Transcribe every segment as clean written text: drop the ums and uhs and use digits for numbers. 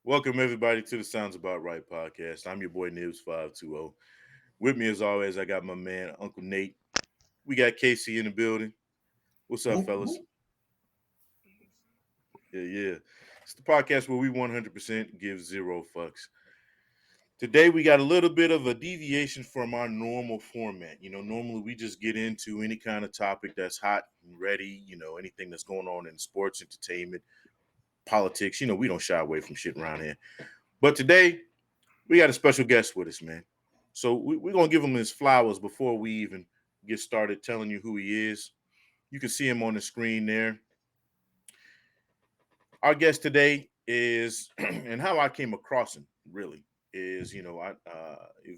Welcome everybody to the Sounds About Right podcast. I'm your boy Nibs520. With me as always, I got my man Uncle Nate. We got Casey in the building. What's up, Whoop, fellas? whoop. Yeah. It's the podcast where we 100% give zero fucks. Today we got a little bit of a deviation from our normal format. Normally we just get into any kind of topic that's hot and ready, anything that's going on in sports, entertainment, politics. We don't shy away from shit around here. But today we got a special guest with us, man. So we're gonna give him his flowers before we even get started telling you who he is. You can see him on the screen there. Our guest today is, and how I came across him really is, I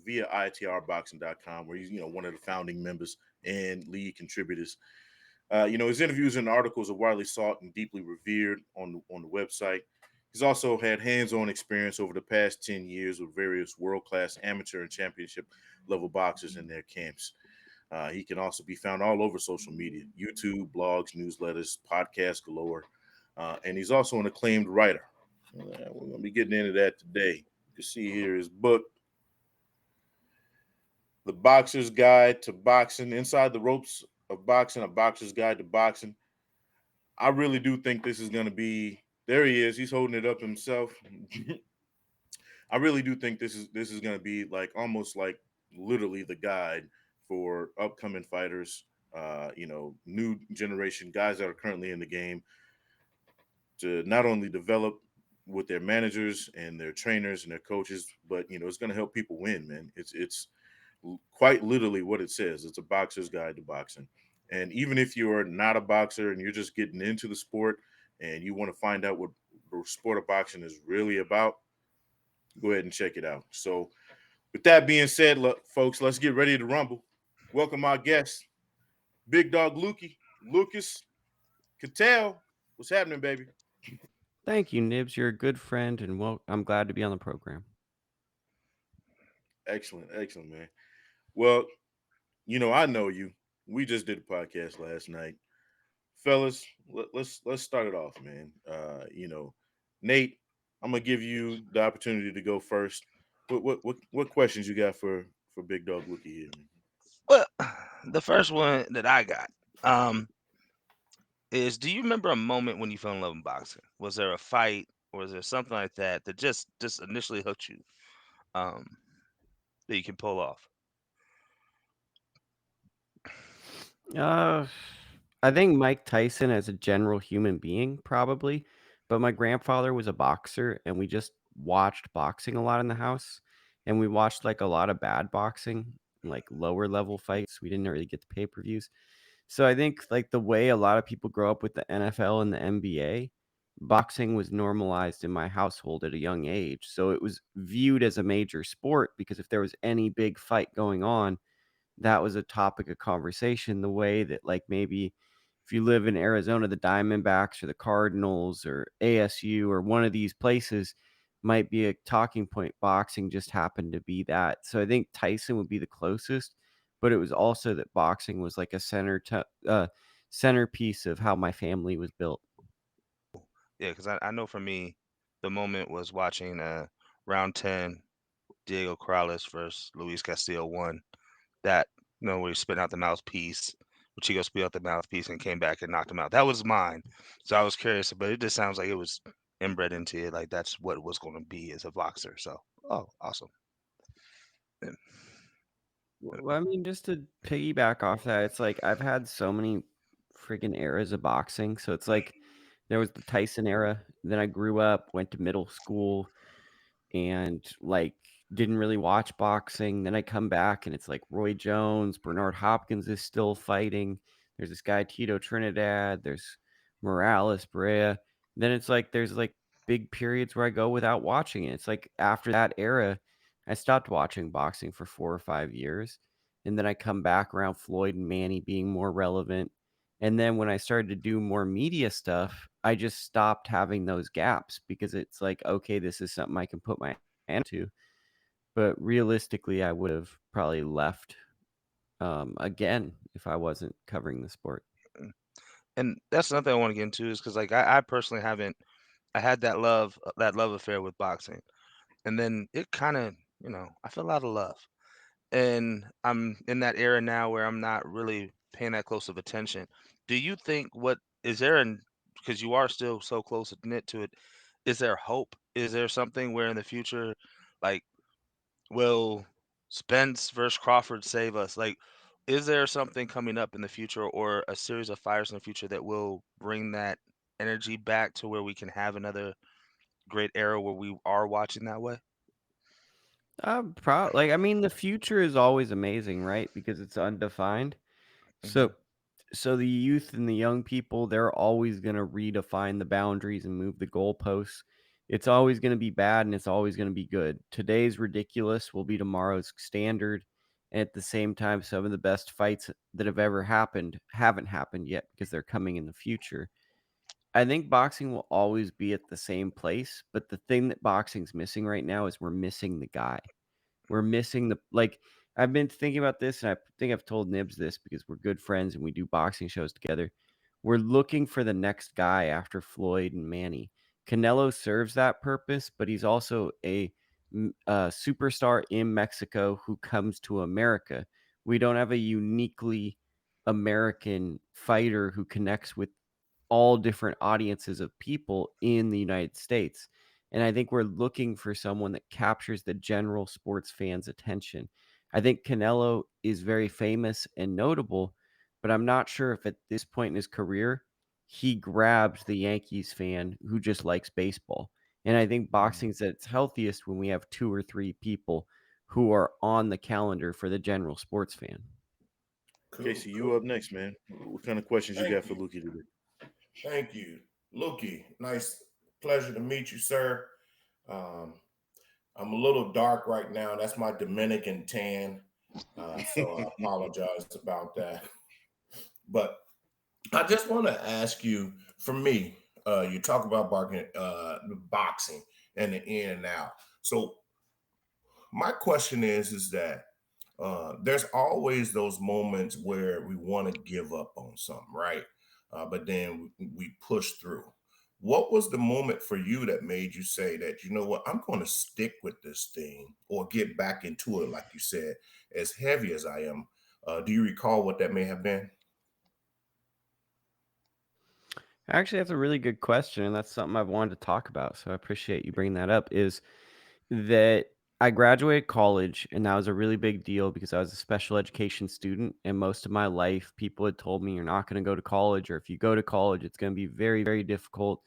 via itrboxing.com, where he's one of the founding members and lead contributors. His interviews and articles are widely sought and deeply revered on the website. He's also had hands-on experience over the past 10 years with various world-class amateur and championship level boxers in their camps. He can also be found all over social media: YouTube, blogs, newsletters, podcasts galore. And he's also an acclaimed writer. We're going to be getting into that today. You can see here his book, The Boxer's Guide to Boxing: Inside the Ropes of Boxing, A Boxer's Guide to Boxing. I really do think this is going to be. There he is. He's holding it up himself. I really do think this is going to be like almost like literally the guide for upcoming fighters. New generation guys that are currently in the game to not only develop with their managers and their trainers and their coaches, but it's going to help people win, man. It's quite literally what it says. It's a boxer's guide to boxing. And even if you're not a boxer and you're just getting into the sport and you want to find out what the sport of boxing is really about, go ahead and check it out. So, with that being said, look, folks, let's get ready to rumble. Welcome our guest, Big Dog Lucas Ketelle. What's happening, baby? Thank you, Nibs. You're a good friend, and I'm glad to be on the program. Excellent, man. Well, I know you. We just did a podcast last night, fellas. Let's start it off, man. Nate, I'm gonna give you the opportunity to go first. What questions you got for Big Dog Wookie here, man? Well, the first one that I got um, is: do you remember a moment when you fell in love with boxing? Was there a fight, or was there something like that that just initially hooked you, um, that you can pull off? Uh, I think Mike Tyson as a general human being, probably. But my grandfather was a boxer, and we just watched boxing a lot in the house. And we watched like a lot of bad boxing, like lower level fights. We didn't really get the pay-per-views. So I think like the way a lot of people grow up with the NFL and the NBA, boxing was normalized in my household at a young age. So it was viewed as a major sport because if there was any big fight going on, that was a topic of conversation. The way that like maybe if you live in Arizona, the Diamondbacks or the Cardinals or ASU or one of these places might be a talking point. Boxing just happened to be that. So I think Tyson would be the closest, but it was also that boxing was like a centerpiece of how my family was built. Yeah, because I know for me, the moment was watching round 10, Diego Corrales versus Luis Castillo one. That, where he spit out the mouthpiece, where Chico spit out the mouthpiece and came back and knocked him out. That was mine. So I was curious, but it just sounds like it was inbred into it. Like that's what it was going to be as a boxer. So, oh, awesome. Yeah. Well, I mean, just to piggyback off that, it's like I've had so many freaking eras of boxing. So it's like there was the Tyson era. Then I grew up, went to middle school, and like didn't really watch boxing. Then I come back and it's like Roy Jones, Bernard Hopkins is still fighting. There's this guy Tito Trinidad. There's Morales, Brea. Then it's like there's like big periods where I go without watching it. It's like after that era, I stopped watching boxing for 4 or 5 years, and then I come back around Floyd and Manny being more relevant. And then when I started to do more media stuff, I just stopped having those gaps because it's like, okay, this is something I can put my hand to. But realistically, I would have probably left again if I wasn't covering the sport. And that's another thing I want to get into is because like I personally haven't I had that love affair with boxing, and then it kind of, I fell out of love, and I'm in that era now where I'm not really paying that close of attention. Do you think what is there an because you are still so close knit to it, is there hope? Is there something where in the future, like, will Spence versus Crawford save us? Like, is there something coming up in the future or a series of fires in the future that will bring that energy back to where we can have another great era where we are watching that way? Like, I mean, the future is always amazing, right? Because it's undefined. Hmm. So the youth and the young people, they're always going to redefine the boundaries and move the goalposts. It's always going to be bad and it's always going to be good. Today's ridiculous will be tomorrow's standard. And at the same time, some of the best fights that have ever happened haven't happened yet because they're coming in the future. I think boxing will always be at the same place, but the thing that boxing's missing right now is we're missing the guy. We're missing the like, I've been thinking about this, and I think I've told Nibs this because we're good friends and we do boxing shows together. We're looking for the next guy after Floyd and Manny. Canelo serves that purpose, but he's also a superstar in Mexico who comes to America. We don't have a uniquely American fighter who connects with all different audiences of people in the United States. And I think we're looking for someone that captures the general sports fan's attention. I think Canelo is very famous and notable, but I'm not sure if at this point in his career he grabs the Yankees fan who just likes baseball. And I think boxing's at its healthiest when we have two or three people who are on the calendar for the general sports fan. Cool, Casey, you cool. up next, man. What kind of questions you Thank got for you. Lukey today? Thank you. Lukey, nice pleasure to meet you, sir. Um, I'm a little dark right now. That's my Dominican tan. So I apologize about that. But I just want to ask you, for me, you talk about boxing and the in and out. So my question is that there's always those moments where we want to give up on something, right? But then we push through. What was the moment for you that made you say that, you know what, I'm going to stick with this thing or get back into it, like you said, as heavy as I am? Do you recall what that may have been? Actually, that's a really good question, and that's something I've wanted to talk about. So I appreciate you bringing that up. Is that I graduated college, and that was a really big deal because I was a special education student, and most of my life, people had told me you're not going to go to college, or if you go to college, it's going to be very, very difficult,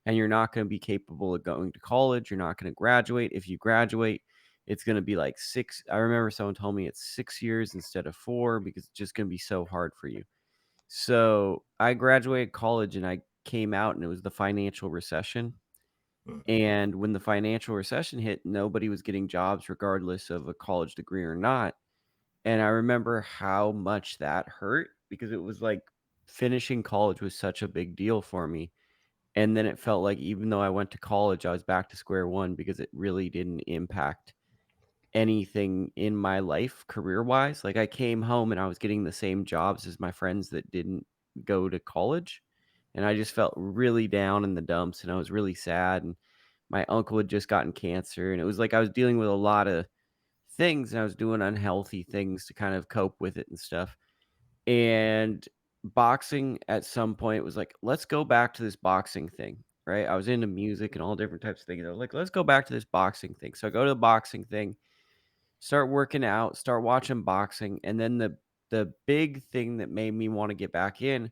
and you're not going to be capable of going to college. You're not going to graduate. If you graduate, it's going to be like six. I remember someone told me it's 6 years instead of 4 because it's just going to be so hard for you. So I graduated college and I came out and it was the financial recession. Mhm. And when the financial recession hit, nobody was getting jobs regardless of a college degree or not. And I remember how much that hurt because it was like finishing college was such a big deal for me. And then it felt like even though I went to college, I was back to square one because it really didn't impact anything in my life career-wise. Like, I came home and I was getting the same jobs as my friends that didn't go to college, and I just felt really down in the dumps, and I was really sad, and my uncle had just gotten cancer, and it was like I was dealing with a lot of things, and I was doing unhealthy things to kind of cope with it and stuff, and boxing at some point was like, "Let's go back to this boxing thing," right? I was into music and all different types of things. I was like, "Let's go back to this boxing thing." So I go to the boxing thing, start working out, start watching boxing, and then the big thing that made me want to get back in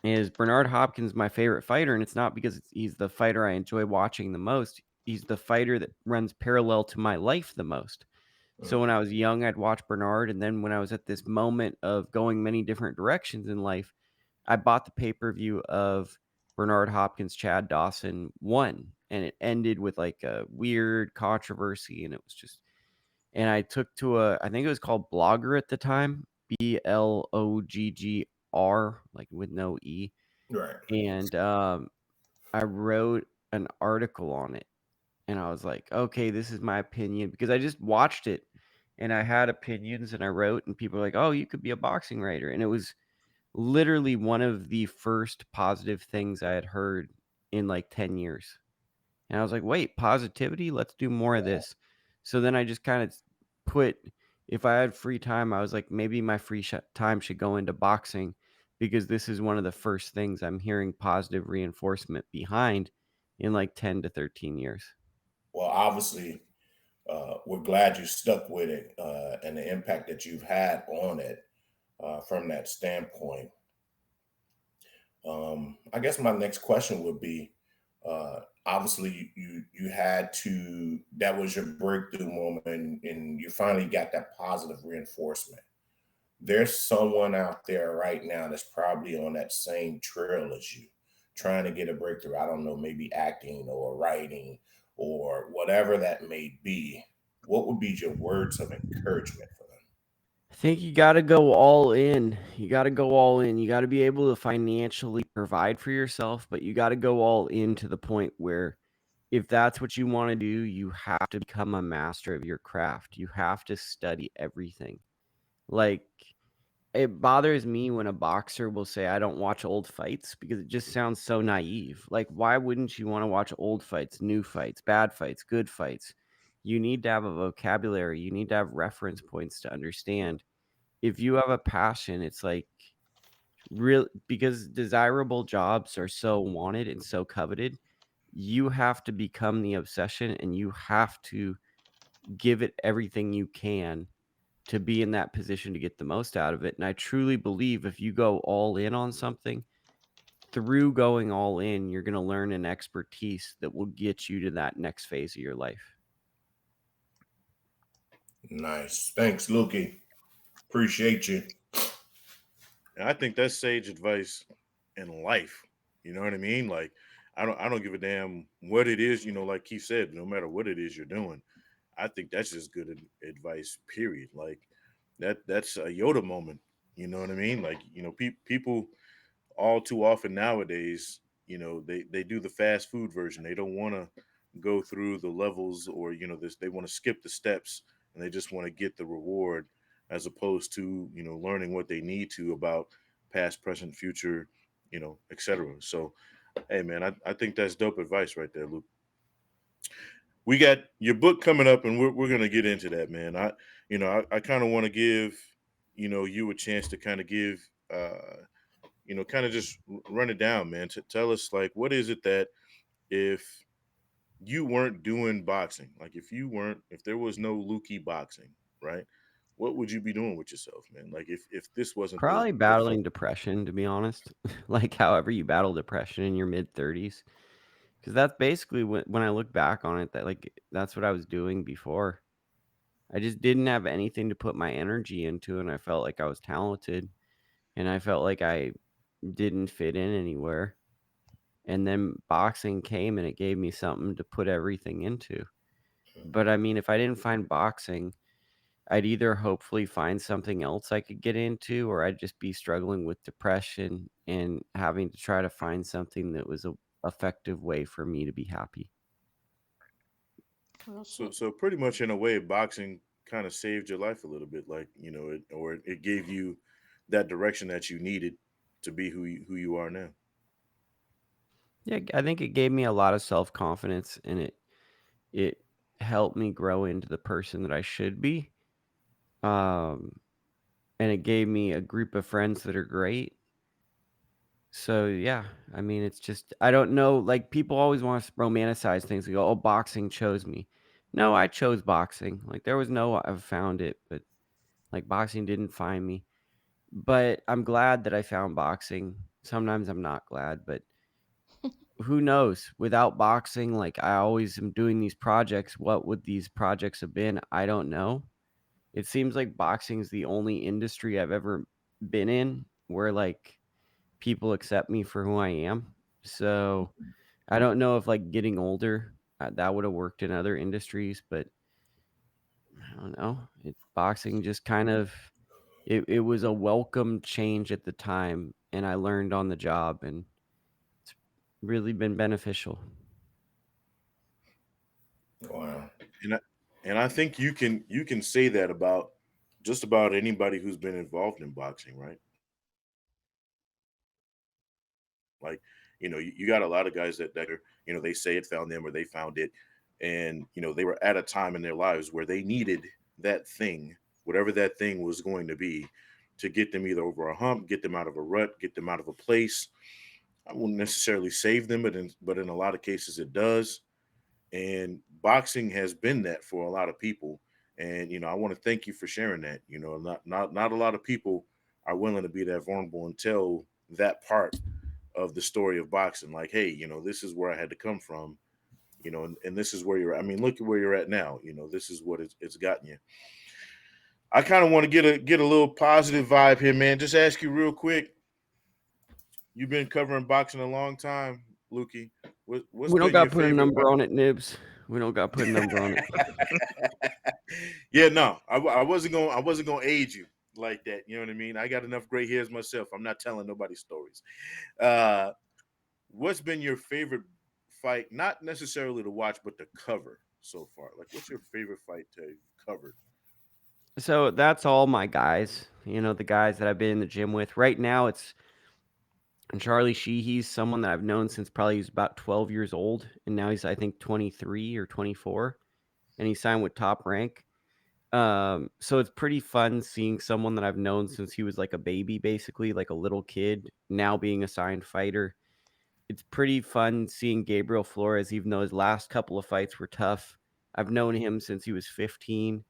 is Bernard Hopkins, my favorite fighter, and it's not because he's the fighter I enjoy watching the most. He's the fighter that runs parallel to my life the most. So when Mhm. I was young, I'd watch Bernard, and then when I was at this moment of going many different directions in life, I bought the pay-per-view of Bernard Hopkins, Chad Dawson won, and it ended with like a weird controversy, and it was just and I took to I think it was called Blogger at the time, Bloggr, like with no E. Right. And I wrote an article on it. And I was like, okay, this is my opinion because I just watched it and I had opinions and I wrote, and people were like, oh, you could be a boxing writer. And it was literally one of the first positive things I had heard in like 10 years. And I was like, wait, positivity? Let's do more of this. So then I just kind of put, if I had free time, I was like, maybe my time should go into boxing because this is one of the first things I'm hearing positive reinforcement behind in like 10 to 13 years. Well, obviously, we're glad you stuck with it and the impact that you've had on it from that standpoint. I guess my next question would be, obviously you had to, that was your breakthrough moment, and you finally got that positive reinforcement. There's someone out there right now that's probably on that same trail as you, trying to get a breakthrough. I don't know, maybe acting or writing or whatever that may be. What would be your words of encouragement for them? I think you got to go all in. You got to go all in. You got to be able to financially provide for yourself, but you got to go all in to the point where if that's what you want to do, you have to become a master of your craft. You have to study everything. Like, it bothers me when a boxer will say, I don't watch old fights because it just sounds so naive. Like, why wouldn't you want to watch old fights, new fights, bad fights, good fights? You need to have a vocabulary. You need to have reference points to understand. If you have a passion, it's like real because desirable jobs are so wanted and so coveted. You have to become the obsession and you have to give it everything you can to be in that position to get the most out of it. And I truly believe if you go all in on something, through going all in, you're going to learn an expertise that will get you to that next phase of your life. Nice. Thanks, Lukey. Appreciate you. And I think that's sage advice in life. You know what I mean? Like I don't give a damn what it is, like Keith said, no matter what it is you're doing. I think that's just good advice, period. Like that's a Yoda moment. You know what I mean? Like, people all too often nowadays, they do the fast food version. They don't want to go through the levels, or this, they want to skip the steps, and they just want to get the reward, as opposed to learning what they need to about past, present, future, etc. So hey man, I think that's dope advice right there, Luke. We got your book coming up, and we're gonna get into that, man. I kind of want to give you a chance to kind of give kind of just run it down, man. To tell us, like, what is it that, if you weren't doing boxing, like if there was no Lukey boxing, right? What would you be doing with yourself, man? Like, if this wasn't Probably the fun. battling depression, to be honest. Like, however you battle depression in your mid 30s. Because that's basically when I look back on it, that like that's what I was doing before. I just didn't have anything to put my energy into, and I felt like I was talented, and I felt like I didn't fit in anywhere. And then boxing came, and it gave me something to put everything into. But I mean, if I didn't find boxing, I'd either hopefully find something else I could get into, or I'd just be struggling with depression and having to try to find something that was a effective way for me to be happy. So pretty much in a way, boxing kind of saved your life a little bit, like it gave you that direction that you needed to be who you are now. Yeah, I think it gave me a lot of self-confidence, and it helped me grow into the person that I should be. Um, and it gave me a group of friends that are great. So yeah, I mean, it's just I don't know. Like people always want to romanticize things. They go, "Oh, boxing chose me." No, I chose boxing. Like there was no I've found it, but like boxing didn't find me. But I'm glad that I found boxing. Sometimes I'm not glad, but who knows? Without boxing, like I always am doing these projects. What would these projects have been? I don't know. It seems like boxing is the only industry I've ever been in where like people accept me for who I am. So I don't know if like getting older that would have worked in other industries, but I don't know. Boxing just kind of it was a welcome change at the time, and I learned on the job, and it's really been beneficial. Wow. And I think you can say that about just about anybody who's been involved in boxing, right? Like, You got a lot of guys that are, they say it found them or they found it, and they were at a time in their lives where they needed that thing, whatever that thing was going to be, to get them either over a hump, get them out of a rut, get them out of a place. I wouldn't necessarily save them, but in a lot of cases it does. And boxing has been that for a lot of people. And I want to thank you for sharing that. Not a lot of people are willing to be that vulnerable and tell that part of the story of boxing. Like, hey, this is where I had to come from. And this is where you're. I mean, look at where you're at now. This is what it's gotten you. I kind of want to get a little positive vibe here, man. Just ask you real quick. You've been covering boxing a long time, Lukey. What's We don't been got your to put a favorite? number on it, Nibs. We don't got to put a number on it. Yeah, no, I wasn't gonna age you like that. You know what I mean? I got enough gray hairs myself. I'm not telling nobody stories. Uh, what's been your favorite fight? Not necessarily to watch, but to cover so far. Like, what's your favorite fight to have covered? So that's all my guys. The guys that I've been in the gym with. Right now, it's Charlie Sheehy's someone that I've known since probably he was about 12 years old, and now he's I think 23 or 24, and he signed with Top Rank. So it's pretty fun seeing someone that I've known since he was like a baby, basically like a little kid, now being a signed fighter. It's pretty fun seeing Gabriel Flores, even though his last couple of fights were tough. I've known him since he was 15.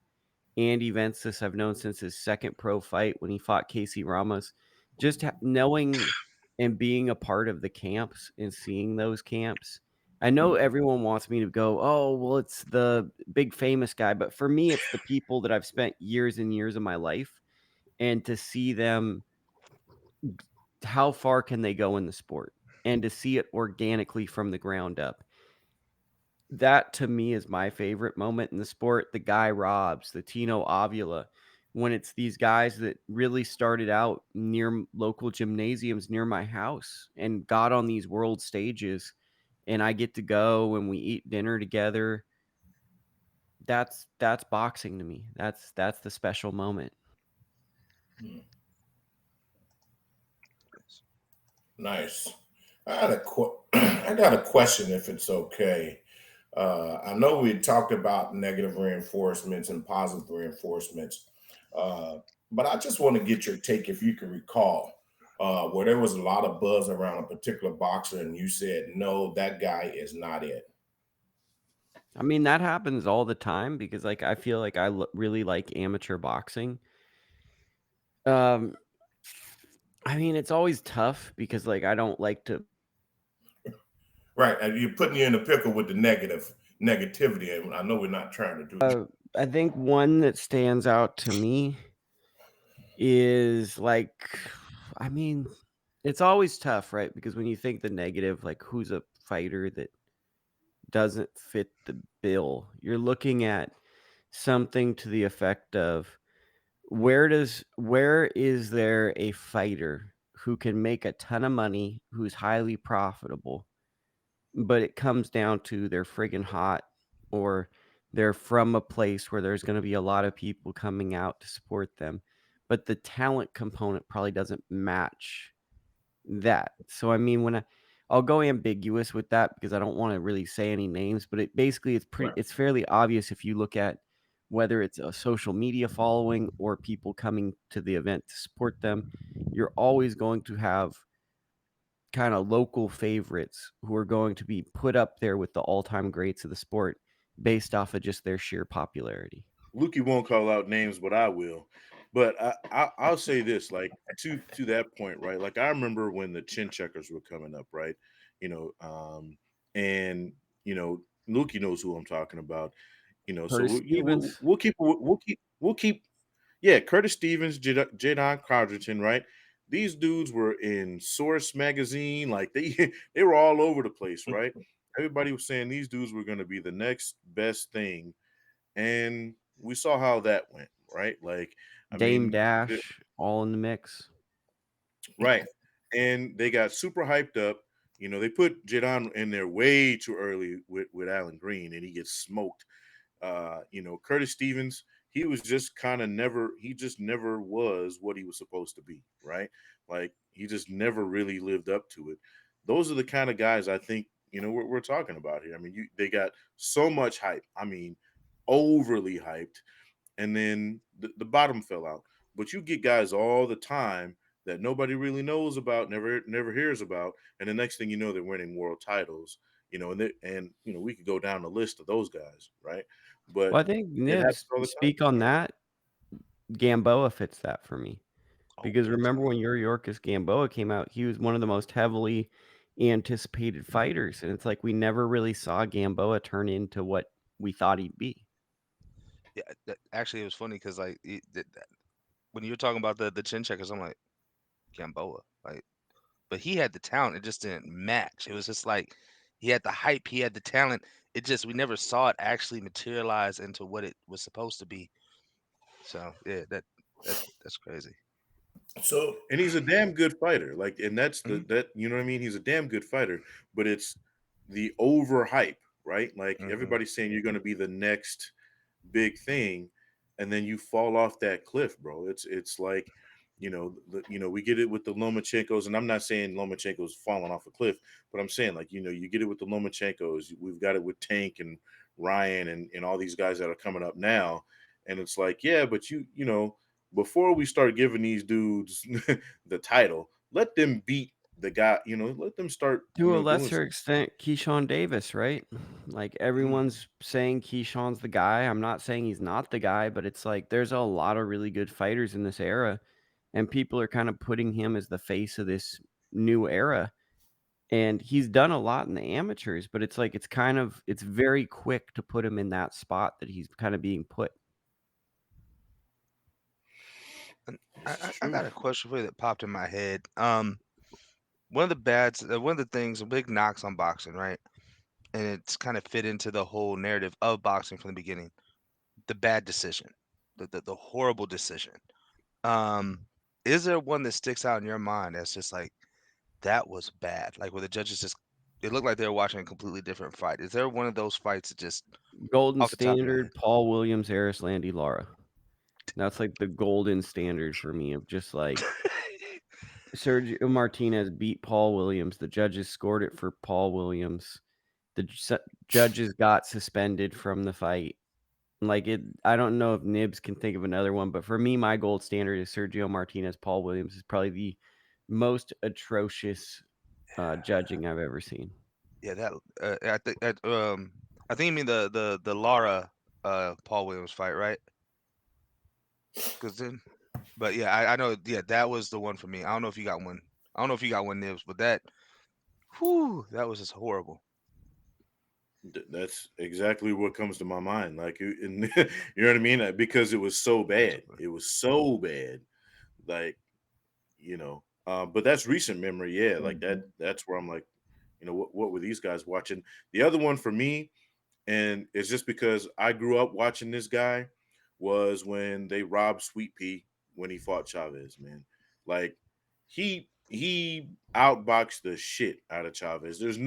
Andy Vences, I've known since his second pro fight when he fought Casey Ramos. Just knowing and being a part of the camps and seeing those camps. I know everyone wants me to go, oh, well, it's the big famous guy. But for me, it's the people that I've spent years and years of my life, and to see them, how far can they go in the sport, and to see it organically from the ground up. That to me is my favorite moment in the sport. The Guy Robs, the Tino Avila, when it's these guys that really started out near local gymnasiums near my house and got on these world stages, and I get to go and we eat dinner together. That's boxing to me. That's the special moment. Nice. I got a question, if it's okay. I know we talked about negative reinforcements and positive reinforcements, uh, but I just want to get your take, if you can recall, where there was a lot of buzz around a particular boxer, and you said, "No, that guy is not it." I mean, that happens all the time because like I feel like I really like amateur boxing. Um I mean, it's always tough because like I don't like to Right, and you're putting you in a pickle with the negativity, and I know we're not trying to do that. I think one that stands out to me is like, I mean, it's always tough, right? Because when you think the negative, like who's a fighter that doesn't fit the bill, you're looking at something to the effect of where is there a fighter who can make a ton of money, who's highly profitable, but it comes down to they're friggin' hot, or they're from a place where there's going to be a lot of people coming out to support them, but the talent component probably doesn't match that. So I mean, I'll go ambiguous with that because I don't want to really say any names, but it basically Right. it's fairly obvious if you look at whether it's a social media following or people coming to the event to support them. You're always going to have kind of local favorites who are going to be put up there with the all-time greats of the sport based off of just their sheer popularity. Lukey won't call out names, but I will. But I'll say this, like to that point, right? Like I remember when the chin checkers were coming up, right? You know, and Lukey knows who I'm talking about. So Curtis Stevens, we'll keep, yeah, Curtis Stevens, Jadon Condriton, right? These dudes were in Source magazine, like they were all over the place, right? Everybody was saying these dudes were going to be the next best thing, and we saw how that went, right? Like, I Dame mean, Dash, all in the mix. right, and they got super hyped up. They put Jadon in there way too early with Alan Green, and he gets smoked. Curtis Stevens, he was just kind of he just never was what he was supposed to be, right? Like he just never really lived up to it. those are the kind of guys I think we're talking about here. I mean, they got so much hype. I mean, overly hyped, and then the bottom fell out. But you get guys all the time that nobody really knows about, never hears about, and the next thing you know, they're winning world titles. And we could go down the list of those guys, right? But Well, I think it happens Nibs, all the time. speak on that. Gamboa fits that for me. Oh, Because big remember time. when Yorkis Gamboa came out, he was one of the most heavily anticipated fighters. And it's like we never really saw Gamboa turn into what we thought he'd be. Yeah, actually, it was funny because like when you were talking about the chin checkers, I'm like Gamboa, like, but he had the talent. It just didn't match. It was just like he had the hype, he had the talent. It just we never saw it actually materialize into what it was supposed to be. So yeah, that's crazy. So And he's a damn good fighter. Like, and that's Mhm, that you know what I mean. He's a damn good fighter, but it's the overhype, right? Like mhm. everybody's saying you're going to be the next big thing, and then you fall off that cliff, bro. It's like, we get it with the Lomachenkos, and I'm not saying Lomachenko's falling off a cliff, but I'm saying like, you get it with the Lomachenkos. We've got it with Tank and Ryan and all these guys that are coming up now, and it's like, yeah, but before we start giving these dudes the title, let them beat the guy. Let them start, To a doing lesser some. extent, Keyshawn Davis, right? Like Mm. everyone's saying Keyshawn's the guy. I'm not saying he's not the guy, but it's like there's a lot of really good fighters in this era, and people are kind of putting him as the face of this new era. And he's done a lot in the amateurs, but it's like it's very quick to put him in that spot that he's kind of being put. And This is I true. got a question for you that popped in my head. One of the things, big knocks on boxing, right? And it's kind of fit into the whole narrative of boxing from the beginning. The bad decision, the horrible decision. Um, is there one that sticks out in your mind that's just like that was bad? Like where the judges just it looked like they were watching a completely different fight. Is there one of those fights that just Golden off the top of your head? standard, Paul Williams, Eris Landy, Lara. That's like the golden standard for me of just like Sergio Martinez beat Paul Williams. The judges scored it for Paul Williams. The judges got suspended from the fight. Like it, I don't know if Nibs can think of another one, but for me, my gold standard is Sergio Martinez. Paul Williams is probably the most atrocious judging I've ever seen. Yeah, that I think you mean the Lara Paul Williams fight, right? Because then, but yeah, I know. Yeah, that was the one for me. I don't know if you got one. I don't know if you got one, Nibs, but whew, that was just horrible. That's exactly what comes to my mind. Like, and, you know what I mean? Because it was so bad. Absolutely. It was so bad. Like, but that's recent memory. Yeah, like that. That's where I'm like, what were these guys watching? The other one for me, and it's just because I grew up watching this guy, was when they robbed Sweet Pea when he fought Chavez. Man, like he outboxed the shit out of Chavez. There's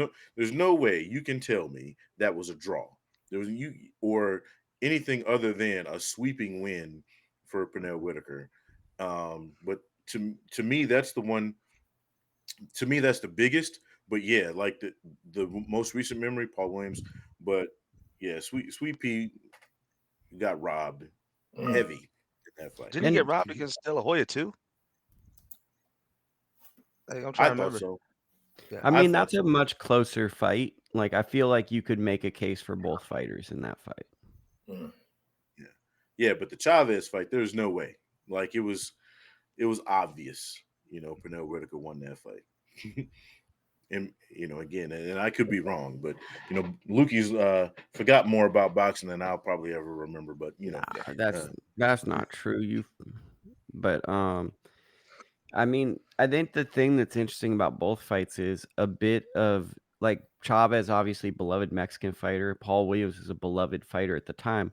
no way you can tell me that was a draw. There was you or anything other than a sweeping win for Pernell Whitaker. But to me, that's the one. To me, that's the biggest. But yeah, like the most recent memory, Paul Williams. But yeah, Sweet Pea got robbed mm, heavy in that fight. Didn't he get And robbed against De La Hoya too? Like, I'm I trying to thought remember. so. Yeah. I I mean, thought that's a so. much closer fight. Like, I feel like you could make a case for both fighters in that fight. mm. Yeah, yeah. But the Chavez fight, there's no way. Like it was obvious. Pernell Whitaker won that fight. And again, and I could be wrong, but Lukey's forgot more about boxing than I'll probably ever remember. But Nah, Yeah. uh, that's not true. But I mean, I think the thing that's interesting about both fights is a bit of like Chavez, obviously beloved Mexican fighter. Paul Williams is a beloved fighter at the time.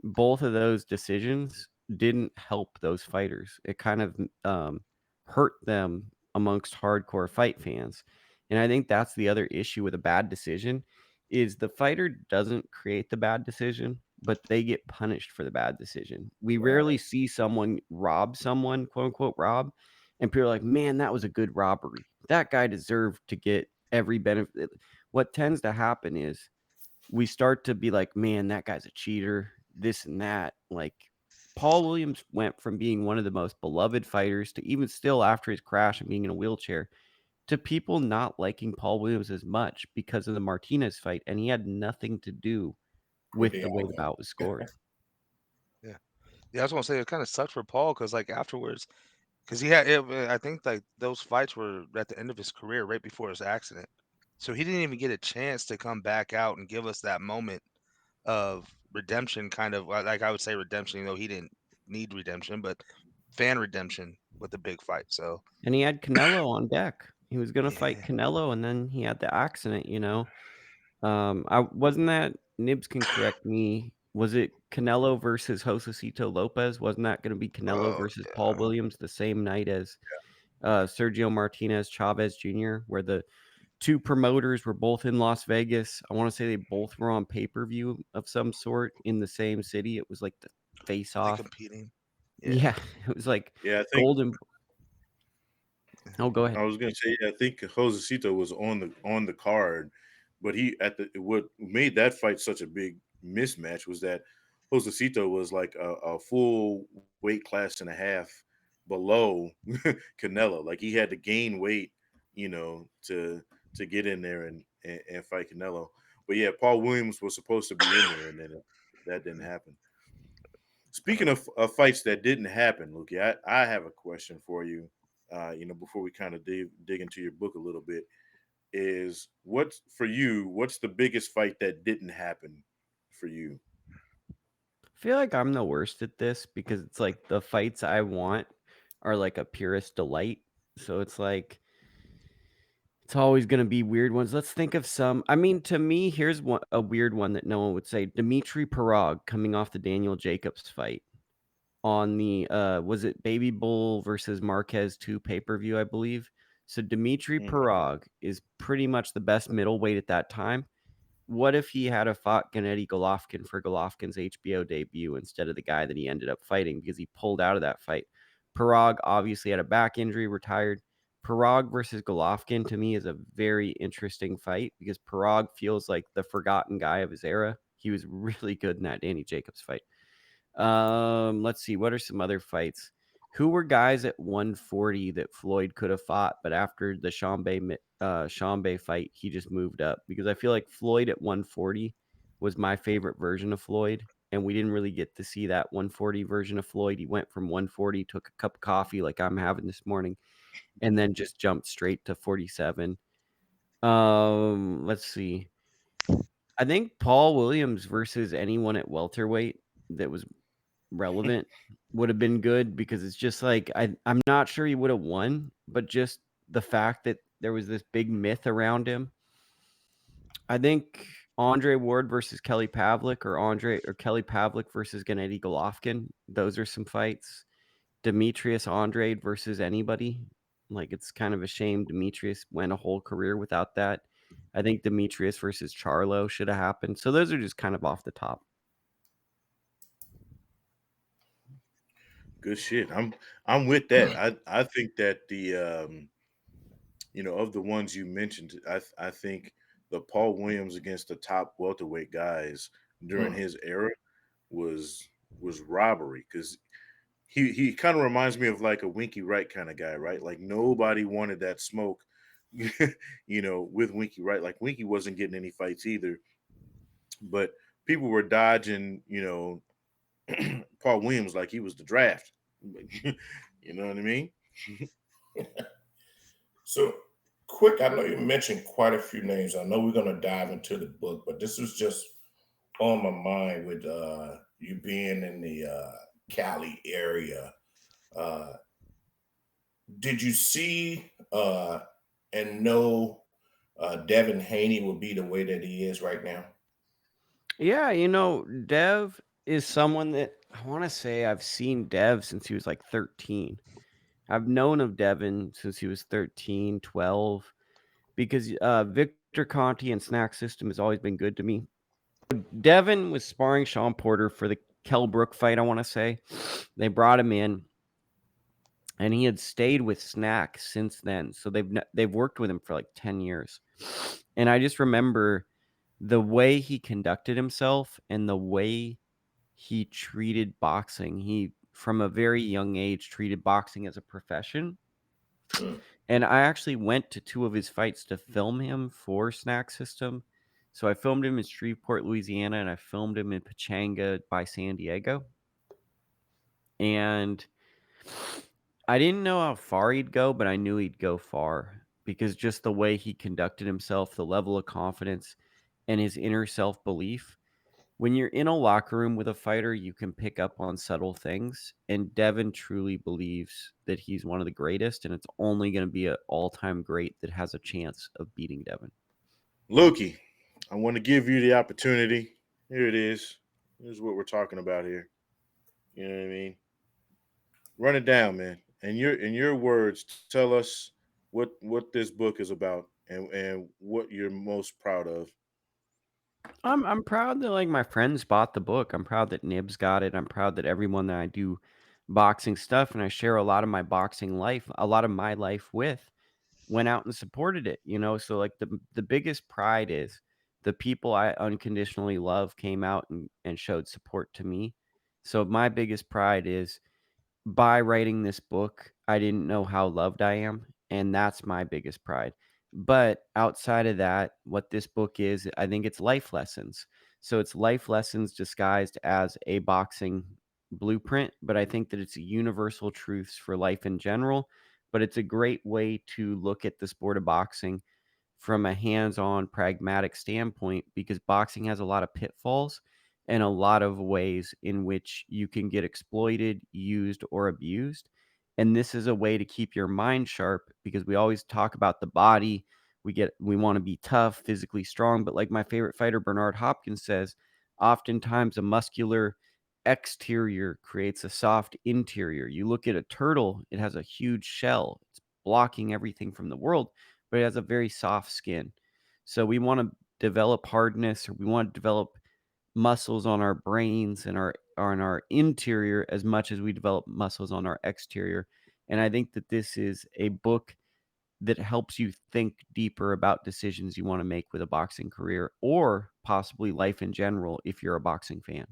Both of those decisions didn't help those fighters. It kind of hurt them amongst hardcore fight fans. And I think that's the other issue with a bad decision is the fighter doesn't create the bad decision, but they get punished for the bad decision. We rarely Right. see someone rob someone, quote unquote rob, and people are like, "Man, that was a good robbery. That guy deserved to get every benefit. What tends to happen is we start to be like, man, that guy's a cheater, this and that. Like, Paul Williams went from being one of the most beloved fighters to even still after his crash and being in a wheelchair to people not liking Paul Williams as much because of the Martinez fight, and he had nothing to do with with the the way the outcome. bout was scored. Yeah. Yeah, I was gonna say it kind of sucked for Paul because like afterwards, because he had, I think like those fights were at the end of his career, right before his accident, so he didn't even get a chance to come back out and give us that moment of redemption, kind of like I would say redemption. You know, he didn't need redemption, but fan redemption with the big fight. So And he had Canelo on deck. He was gonna fight yeah, Canelo, and then he had the accident. I wasn't that Nibs can correct me. Was it Canelo versus Josecito Lopez? Wasn't that going to be Canelo oh versus Paul yeah, Williams the same night as Sergio Martinez Chavez Jr., where the two promoters were both in Las Vegas? I want to say they both were on pay per view of some sort in the same city. It was like the face were they off. competing? Yeah, Yeah, it was like Yeah, I think golden. Oh, go ahead. I was gonna say, I think Josecito was on the card, but he at the what made that fight such a big mismatch was that Josecito was like a full weight class and a half below Canelo. Like he had to gain weight, to get in there and fight Canelo. But yeah, Paul Williams was supposed to be in there, and then that didn't happen. I Speaking know. of fights that didn't happen, Luki, I have a question for you. Before we kind of dig into your book a little bit, is what's for you? What's the biggest fight that didn't happen for you? I feel like I'm the worst at this because it's like the fights I want are like a purest delight. So it's like it's always going to be weird ones. Let's think of some. I mean, to me, here's a weird one that no one would say. Dmitry Parag coming off the Daniel Jacobs fight on the was it Baby Bull versus Marquez 2 pay-per-view, I believe. So Dmitry Mhm. Parag is pretty much the best middleweight at that time. What if he had a fought Gennady Golovkin for Golovkin's HBO debut instead of the guy that he ended up fighting because he pulled out of that fight? Parag obviously had a back injury, retired. Parag versus Golovkin to me is a very interesting fight because Parag feels like the forgotten guy of his era. He was really good in that Danny Jacobs fight. Let's see. What are some other fights? Who were guys at 140 that Floyd could have fought, but after the Shambe fight, he just moved up? Because I feel like Floyd at 140 was my favorite version of Floyd, and we didn't really get to see that 140 version of Floyd. He went from 140, took a cup of coffee like I'm having this morning, and then just jumped straight to 47. Let's see. I think Paul Williams versus anyone at welterweight that was relevant would have been good because it's just like I'm not sure he would have won, but just the fact that there was this big myth around him. I think Andre Ward versus Kelly Pavlik or Kelly Pavlik versus Gennady Golovkin. Those are some fights. Demetrius Andrade versus anybody. Like it's kind of a shame Demetrius went a whole career without that. I think Demetrius versus Charlo should have happened. So those are just kind of off the top. Good shit. I'm with that. I think that the of the ones you mentioned, I think the Paul Williams against the top welterweight guys during Hmm. his era was was robbery because he kind of reminds me of like a Winky Wright kind of guy, right? Like nobody wanted that smoke, with Winky Wright. Like Winky wasn't getting any fights either, but people were dodging, Paul Williams like he was the draft. You know what I mean? So, quick, I know you mentioned quite a few names. I know we're going to dive into the book, but this was just on my mind with you being in the Cali area. Uh, did you see and know Devin Haney will be the way that he is right now? Yeah, Dev is someone that I want to say I've seen Dev since he was like 13. I've known of Devin since he was 13, 12, because Victor Conti and Snack System has always been good to me. Devin was sparring Sean Porter for the Kell Brook fight, I want to say. They brought him in, and he had stayed with Snack since then. So they've worked with him for like 10 years. And I just remember the way he conducted himself and the way he treated boxing. He, from a very young age, treated boxing as a profession. Mm. And I actually went to 2 of his fights to film him for Snack System. So I filmed him in Shreveport, Louisiana, and I filmed him in Pachanga by San Diego. And I didn't know how far he'd go, but I knew he'd go far because just the way he conducted himself, the level of confidence, and his inner self-belief. When you're in a locker room with a fighter, you can pick up on subtle things. And Devin truly believes that he's one of the greatest, and it's only going to be an all-time great that has a chance of beating Devin. Lukey, I want to give you the opportunity. Here it is. Here's what we're talking about here. You know what I mean? Run it down, man. And your words, tell us what this book is about and what you're most proud of. I'm proud that like my friends bought the book. I'm proud that Nibs got it. I'm proud that everyone that I do boxing stuff and I share a lot of my boxing life, a lot of my life with, went out and supported it, you know? So like the biggest pride is the people I unconditionally love came out and showed support to me. So my biggest pride is by writing this book, I didn't know how loved I am, and that's my biggest pride. But outside of that, what this book is, I think it's life lessons. So it's life lessons disguised as a boxing blueprint, but I think that it's universal truths for life in general. But it's a great way to look at the sport of boxing from a hands-on pragmatic standpoint because boxing has a lot of pitfalls and a lot of ways in which you can get exploited, used, or abused. And this is a way to keep your mind sharp because we always talk about the body. We want to be tough, physically strong, but like my favorite fighter Bernard Hopkins says, oftentimes a muscular exterior creates a soft interior. You look at a turtle, it has a huge shell. It's blocking everything from the world, but it has a very soft skin. So we want to develop hardness, or we want to develop muscles on our brains and on our interior as much as we develop muscles on our exterior. And I think that this is a book that helps you think deeper about decisions you want to make with a boxing career or possibly life in general if you're a boxing fan.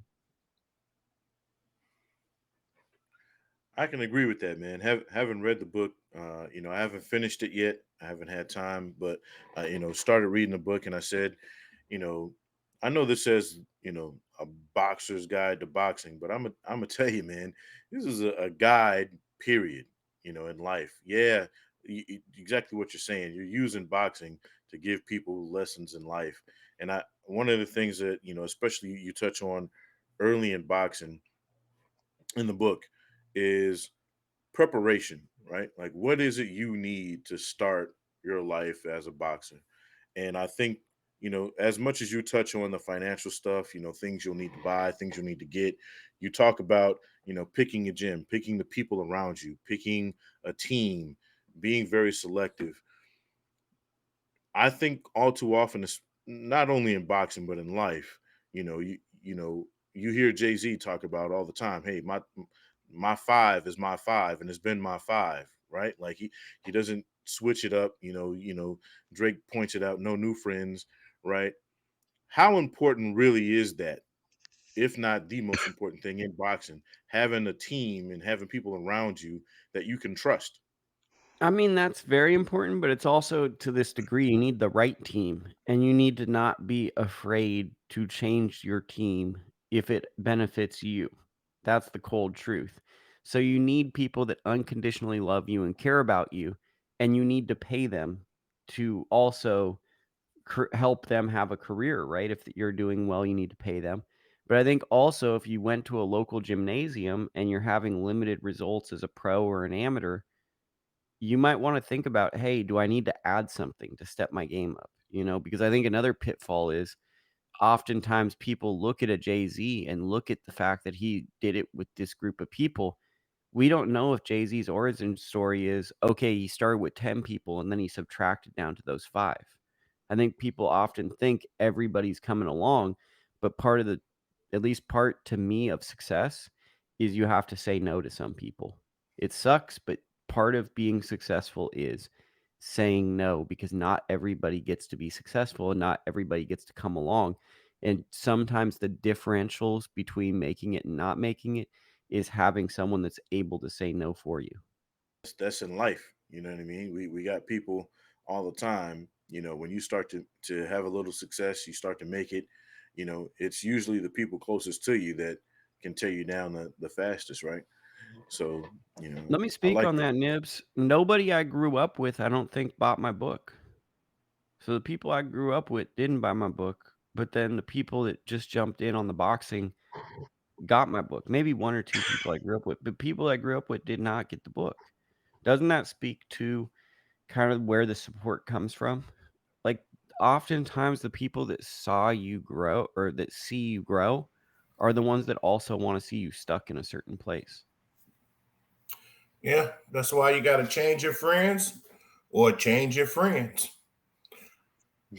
I can agree with that, man. Haven't read the book. I haven't finished it yet. I haven't had time, but started reading the book, and I said, you know, I know this says, a boxer's guide to boxing, but I'm gonna tell you, man, this is a guide. Period. In life. Yeah, exactly what you're saying. You're using boxing to give people lessons in life, and one of the things that especially you touch on early in boxing in the book is preparation, right? Like, what is it you need to start your life as a boxer? And I think, as much as you touch on the financial stuff, things you'll need to buy, things you'll need to get, you talk about, picking a gym, picking the people around you, picking a team, being very selective. I think all too often, it's not only in boxing but in life. You hear Jay Z talk about all the time. Hey, my five is my five, and it's been my five, right? Like he doesn't switch it up. Drake points it out. No new friends, right? How important really is that? If not the most important thing in boxing, having a team and having people around you that you can trust. I mean, that's very important, but it's also to this degree, you need the right team and you need to not be afraid to change your team if it benefits you. That's the cold truth. So you need people that unconditionally love you and care about you, and you need to pay them to also help them have a career, right? If you're doing well, you need to pay them. But I think also if you went to a local gymnasium and you're having limited results as a pro or an amateur, you might want to think about, hey, do I need to add something to step my game up? Because I think another pitfall is oftentimes people look at a Jay-Z and look at the fact that he did it with this group of people. We don't know if Jay-Z's origin story is, okay, he started with 10 people and then he subtracted down to those 5. I think people often think everybody's coming along, but at least part to me of success is you have to say no to some people. It sucks, but part of being successful is saying no, because not everybody gets to be successful and not everybody gets to come along. And sometimes the differentials between making it and not making it is having someone that's able to say no for you. That's in life. You know what I mean? We got people all the time. When you start to have a little success, you start to make it. It's usually the people closest to you that can tear you down the fastest, right? So, Let me I speak like on that. that, Nibs. Nobody I grew up with, I don't think, bought my book. So the people I grew up with didn't buy my book, but then the people that just jumped in on the boxing got my book. Maybe one or two people I grew up with, but people I grew up with did not get the book. Doesn't that speak to kind of where the support comes from? Like, oftentimes the people that saw you grow or that see you grow are the ones that also want to see you stuck in a certain place. Yeah, that's why you got to change your friends or change your friends.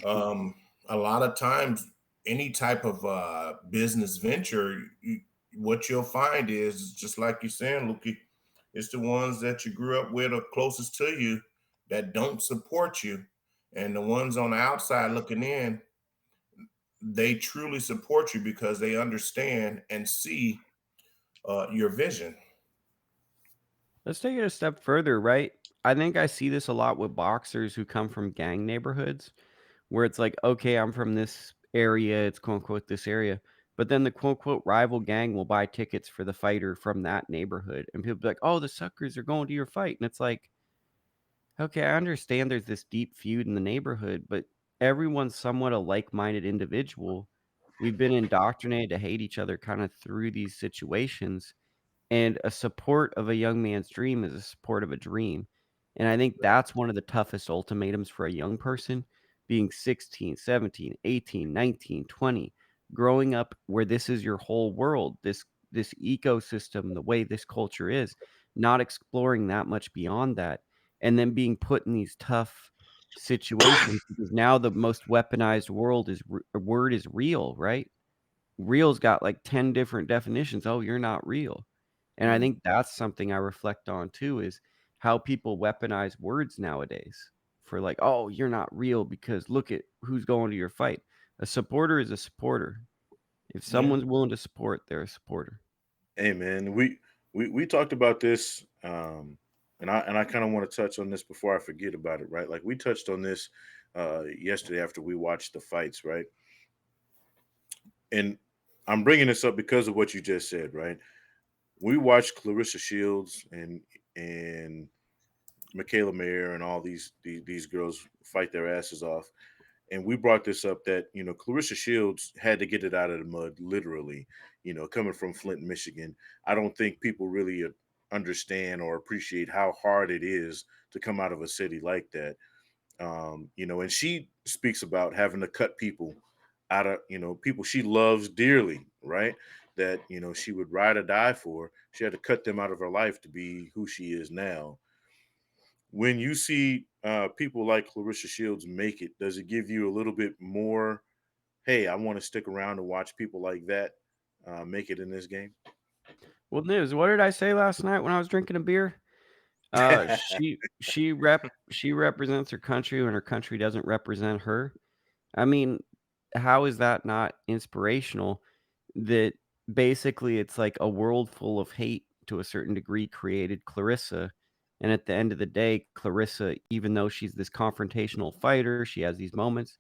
Um, a lot of times, any type of business venture, what you'll find is just like you're saying, Luki, it's the ones that you grew up with or closest to you that don't support you, and the ones on the outside looking in, they truly support you because they understand and see your vision. Let's take it a step further, right? I think I see this a lot with boxers who come from gang neighborhoods where it's like, okay, I'm from this area, it's quote unquote this area. But then the quote unquote rival gang will buy tickets for the fighter from that neighborhood. And people be like, oh, the suckers are going to your fight. And it's like, okay, I understand there's this deep feud in the neighborhood, but everyone's somewhat a like minded individual. We've been indoctrinated to hate each other kind of through these situations. And a support of a young man's dream is a support of a dream. And I think that's one of the toughest ultimatums for a young person, being 16, 17, 18, 19, 20, growing up where this is your whole world, this ecosystem, the way this culture is, not exploring that much beyond that, and then being put in these tough situations because now the most weaponized word is real, right? Real's got like 10 different definitions. Oh, you're not real. And I Mm, think that's something I reflect on too is how people weaponize words nowadays for like, oh, you're not real because look at who's going to your fight. A supporter is a supporter. If yeah, someone's willing to support, they're a supporter. Hey man, we talked about this, and I kind of want to touch on this before I forget about it, right? Like we touched on this yesterday after we watched the fights, right? And I'm bringing this up because of what you just said, right? We watched Clarissa Shields and Michaela Mayer and all these girls fight their asses off, and we brought this up that Clarissa Shields had to get it out of the mud, literally. Coming from Flint, Michigan, I don't think people really understand or appreciate how hard it is to come out of a city like that. And she speaks about having to cut people out of people she loves dearly, right? That she would ride or die for. She had to cut them out of her life to be who she is now. When you see people like Clarissa Shields make it, does it give you a little bit more? Hey, I want to stick around and watch people like that make it in this game. Well, news. What did I say last night when I was drinking a beer? She represents her country when her country doesn't represent her. I mean, how is that not inspirational? That basically it's like a world full of hate to a certain degree created Clarissa. And at the end of the day, Clarissa, even though she's this confrontational fighter, she has these moments,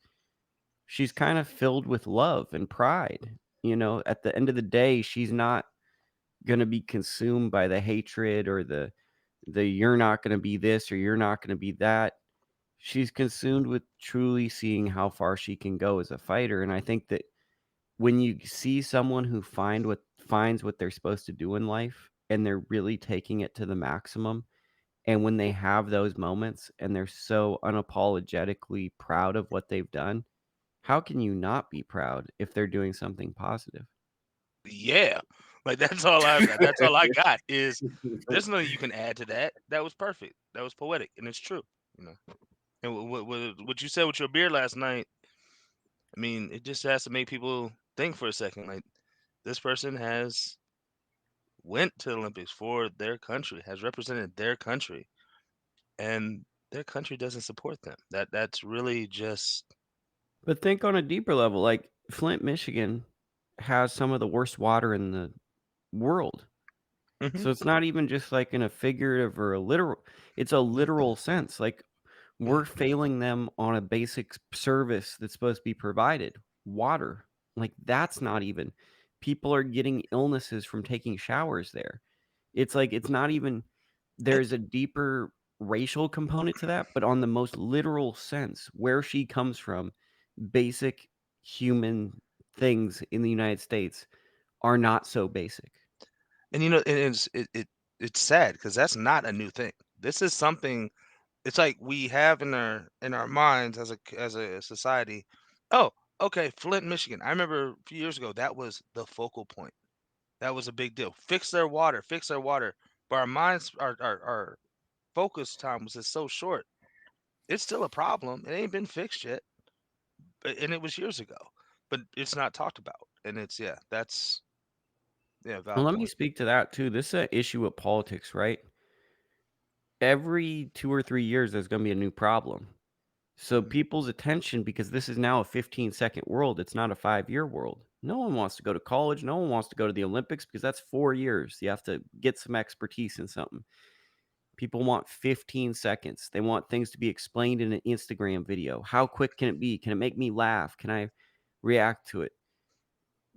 she's kind of filled with love and pride. At the end of the day, she's not going to be consumed by the hatred or the you're not going to be this or you're not going to be that. She's consumed with truly seeing how far she can go as a fighter. And I think that when you see someone who finds what they're supposed to do in life and they're really taking it to the maximum, and when they have those moments and they're so unapologetically proud of what they've done, how can you not be proud if they're doing something positive? Yeah, like that's all I got is there's nothing you can add to that. That was perfect. That was poetic, and it's true. You know, and what you said with your beer last night, I mean, it just has to make people think for a second. Like this person has went to the Olympics for their country, has represented their country. and their country doesn't support them. That's really just But think on a deeper level, like Flint, Michigan has some of the worst water in the world. Mhm. So it's not even just like in a figurative or a literal, it's a literal sense. Like we're failing them on a basic service that's supposed to be provided, water. Like that's not even. People are getting illnesses from taking showers there. It's like it's not even, And there's a deeper racial component to that, but on the most literal sense, where she comes from, basic human things in the United States are not so basic. and it's sad because that's not a new thing. This is something it's like we have in our minds as as a society. Oh, okay, Flint, Michigan. I remember a few years ago that was the focal point. That was a big deal. Fix their water, fix their water. But our minds, our focus time was just so short. It's still a problem. It ain't been fixed yet, and it was years ago. But it's not talked about, and it's that's yeah, Well, valid let me point. speak to that too. This is an issue with politics, right? Every 2 or 3 years, there's going to be a new problem. So people's attention, because this is now a 15-second world, it's not a 5-year world. No one wants to go to college. No one wants to go to the Olympics because that's 4 years. You have to get some expertise in something. People want 15 seconds. They want things to be explained in an Instagram video. How quick can it be? Can it make me laugh? Can I react to it?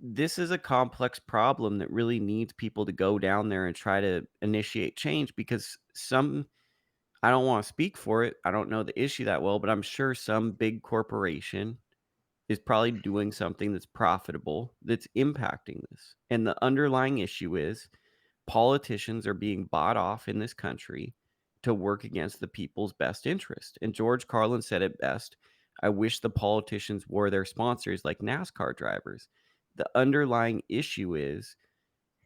This is a complex problem that really needs people to go down there and try to initiate change because I don't want to speak for it. I don't know the issue that well, but I'm sure some big corporation is probably doing something that's profitable that's impacting this. And the underlying issue is politicians are being bought off in this country to work against the people's best interest. And George Carlin said it best. I wish the politicians were their sponsors like NASCAR drivers. The underlying issue is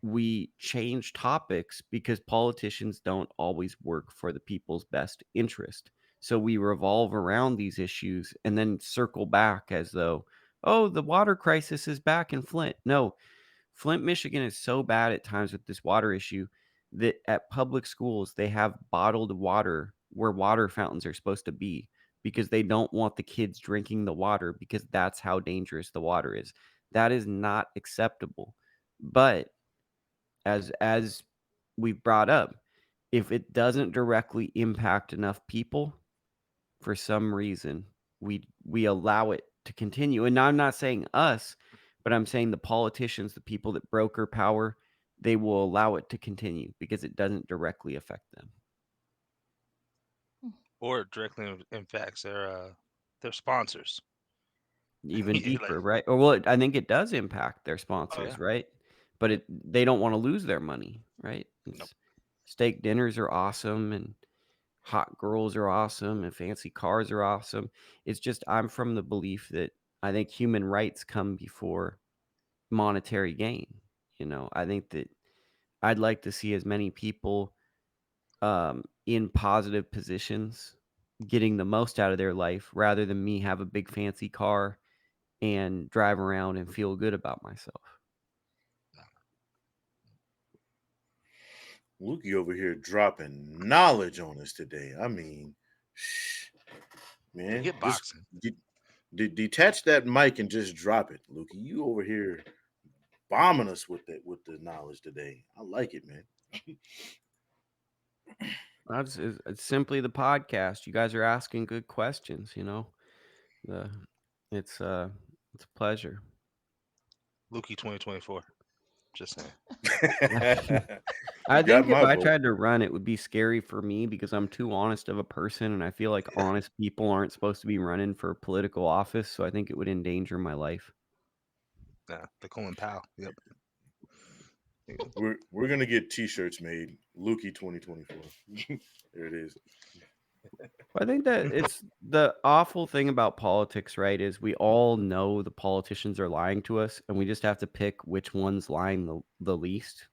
we change topics because politicians don't always work for the people's best interest. So we revolve around these issues and then circle back as though, oh, the water crisis is back in Flint. No, Flint, Michigan is so bad at times with this water issue that at public schools, they have bottled water where water fountains are supposed to be because they don't want the kids drinking the water because that's how dangerous the water is. That is not acceptable. But as we've brought up, if it doesn't directly impact enough people for some reason, we allow it to continue. And I'm not saying us, but I'm saying the politicians, the people that broker power, they will allow it to continue because it doesn't directly affect them. Or directly impacts their sponsors. Even Yeah, deeper, right? Or well, I think it does impact their oh sponsors, yeah, right? But they don't want to lose their money, right? nope. Steak dinners are awesome and hot girls are awesome and fancy cars are awesome. It's just I'm from the belief that I think human rights come before monetary gain. I think that I'd like to see as many people in positive positions getting the most out of their life rather than me have a big fancy car and drive around and feel good about myself. Lukey over here dropping knowledge on us today. I mean, man, Forget just boxing. detach that mic and just drop it, Lukey. You over here bombing us with the knowledge today. I like it, man. It's simply the podcast. You guys are asking good questions. The it's a pleasure. Lukey 2024. Just saying. You I got think if my I vote. tried to run, it would be scary for me because I'm too honest of a person, and I feel like honest people aren't supposed to be running for political office. So I think it would endanger my life. Yeah, the Colin Powell. Yep. We're gonna get T-shirts made. Lukey 2024. There it is. I think that it's the awful thing about politics, right? Is we all know the politicians are lying to us, and we just have to pick which one's lying the least.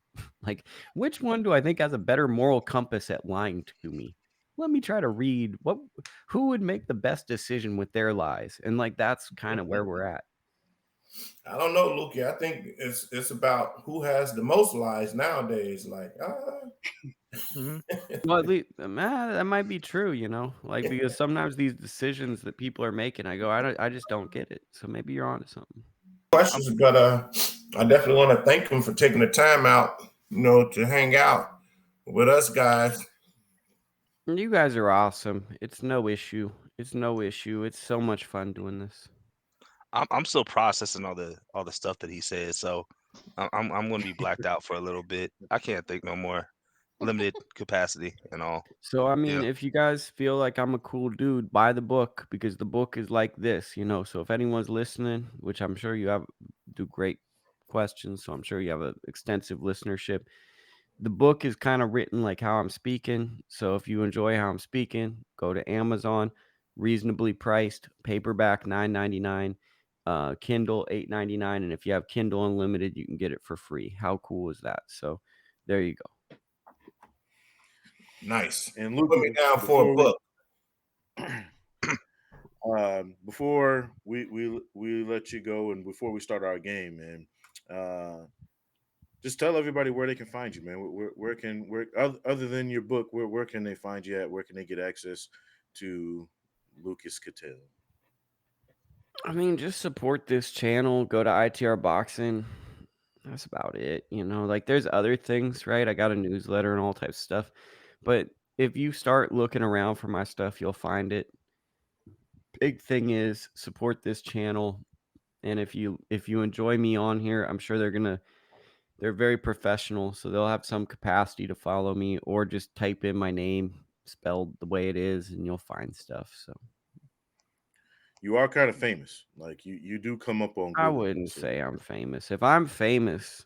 Like, which one do I think has a better moral compass at lying to me? Let me try to read who would make the best decision with their lies, and like that's kind of where we're at. I don't know, Lukey. I think it's about who has the most lies nowadays. Like, Mm-hmm. Well, at least, that might be true, like because sometimes these decisions that people are making, I just don't get it. So maybe you're onto something. questions, but I definitely want to thank him for taking the time out, to hang out with us guys. You guys are awesome. It's no issue. It's no issue. It's so much fun doing this. I'm still processing all the stuff that he said, so I'm going to be blacked out for a little bit. I can't think no more. Limited capacity and all. So I mean, Yeah. if you guys feel like I'm a cool dude, buy the book because the book is like this, So if anyone's listening, which I'm sure you do great questions, so I'm sure you have an extensive listenership. The book is kind of written like how I'm speaking. So if you enjoy how I'm speaking, go to Amazon, reasonably priced, paperback $9.99, Kindle $8.99, and if you have Kindle Unlimited, you can get it for free. How cool is that? So there you go. Nice. And Put me Luke, down for a book. Before we let you go and before we start our game, man, just tell everybody where they can find you, man. Where other than your book, where can they find you at? Where can they get access to Lucas Ketelle? I mean, just support this channel. Go to ITR Boxing. That's about it. Like there's other things, right? I got a newsletter and all types of stuff. But if you start looking around for my stuff, you'll find it. Big thing is support this channel. And if you enjoy me on here, I'm sure they're very professional. So they'll have some capacity to follow me or just type in my name spelled the way it is and you'll find stuff. So You are kind of famous. Like you do come up on Google. I wouldn't say I'm famous. If I'm famous,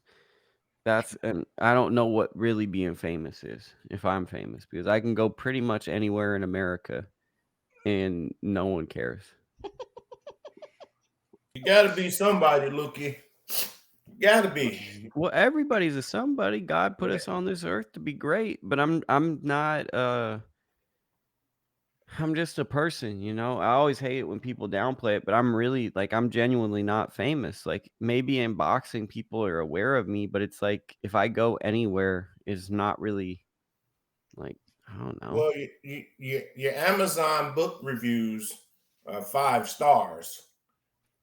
and I don't know what really being famous is if I'm famous because I can go pretty much anywhere in America and no one cares. You gotta be somebody, Lukey. You gotta be. Well, everybody's a somebody. God put us on this earth to be great, but I'm not I'm just a person, I always hate it when people downplay it, but I'm genuinely not famous. Like maybe in boxing people are aware of me, but it's like if I go anywhere it's not really like I don't know. Well, your Amazon book reviews are 5 stars.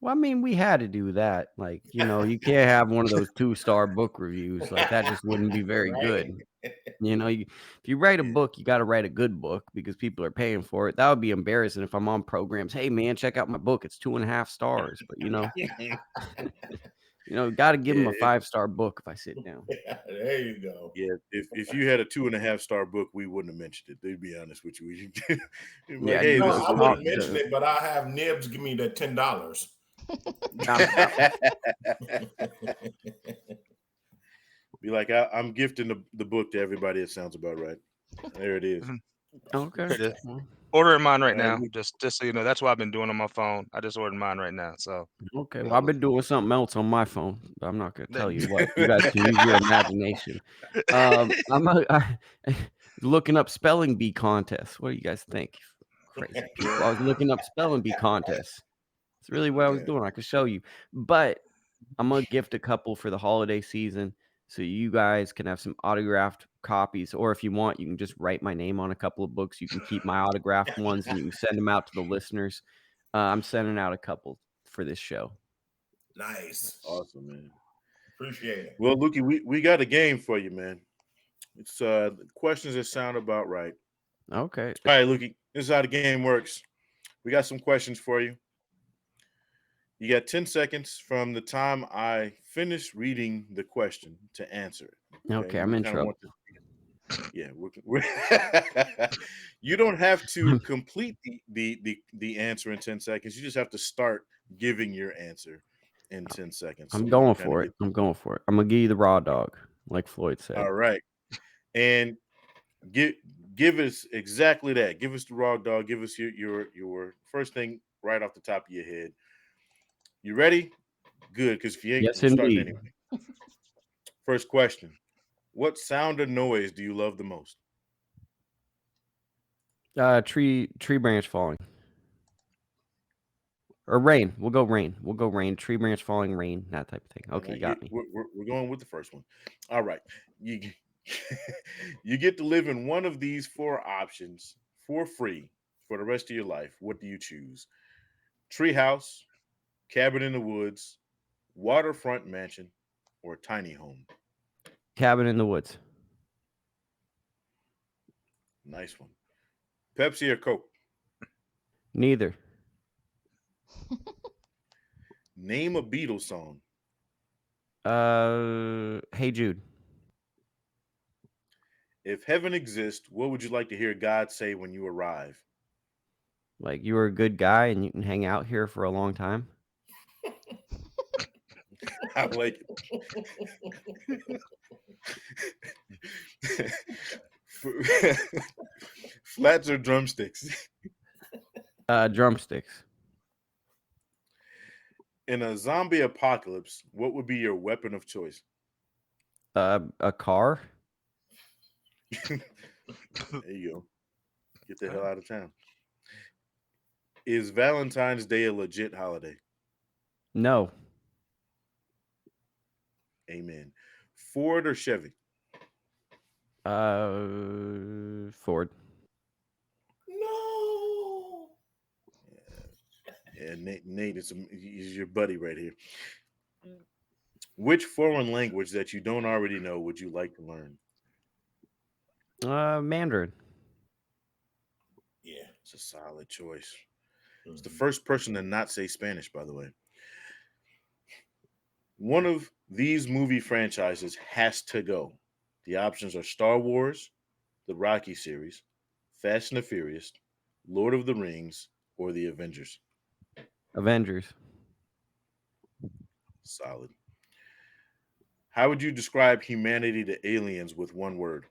Well, I mean, we had to do that. Like, you can't have one of those 2-star book reviews. Like that just wouldn't be very good. If you write a book, you got to write a good book because people are paying for it. That would be embarrassing if I'm on programs. Hey, man, check out my book. It's 2.5 stars. But got to give them a 5-star book if I sit down. There you go. Yeah, if you had a 2.5-star book, we wouldn't have mentioned it. They'd be honest with you. Yeah, hey, No, this is I a wouldn't mention it, but I have Nibs give me the $10. Be like, I'm gifting the book to everybody. It sounds about right. There it is. Okay. Ordering mine right now. Just so you know, that's what I've been doing on my phone. I just ordered mine right now. So okay. Well, I've been doing something else on my phone. But I'm not gonna tell you what. You guys can use your imagination. I'm looking up spelling bee contests. What do you guys think? Crazy people. I was looking up spelling bee contests. It's really what I was doing. I could show you, but I'm gonna gift a couple for the holiday season, so you guys can have some autographed copies. Or if you want, you can just write my name on a couple of books. You can keep my autographed ones, and you can send them out to the listeners. I'm sending out a couple for this show. Nice, awesome, man. Appreciate it. Well, Lukey, we got a game for you, man. It's questions that sound about right. Okay. All right, Lukey, this is how the game works. We got some questions for you. You got 10 seconds from the time I finish reading the question to answer it. Okay, I'm in trouble. You don't have to complete the answer in 10 seconds. You just have to start giving your answer in 10 seconds. I'm going for it. I'm going for it. I'm gonna give you the raw dog, like Floyd said. All right. And give us exactly that. Give us the raw dog. Give us your first thing right off the top of your head. You ready? Good, because if you ain't, yes, we're starting indeed. anyway. First question. What sound or noise do you love the most? Tree branch falling. Or rain. We'll go rain. We'll go rain. Tree branch falling, rain, that type of thing. And Okay, you got me. we're going with the first one. All right. You you get to live in one of these four options for free for the rest of your life. What do you choose? Treehouse, cabin in the woods, waterfront mansion, or tiny home? Cabin in the woods. Nice one. Pepsi or Coke? Neither. Name a Beatles song. Hey Jude. If heaven exists, what would you like to hear God say when you arrive? Like, you were a good guy and you can hang out here for a long time. I like it. Flats or drumsticks? Drumsticks. In a zombie apocalypse, what would be your weapon of choice? A car. There you go. Get the hell out of town. Is Valentine's Day a legit holiday? No. Amen. Ford or Chevy? Ford. No. Yeah, Nate he's your buddy right here. Which foreign language that you don't already know would you like to learn? Mandarin. Yeah. It's a solid choice. It's the Mhm. first person to not say Spanish, by the way. One of these movie franchises has to go. The options are Star Wars, the Rocky series, Fast and the Furious, Lord of the Rings, or the Avengers. Avengers. Solid. How would you describe humanity to aliens with one word?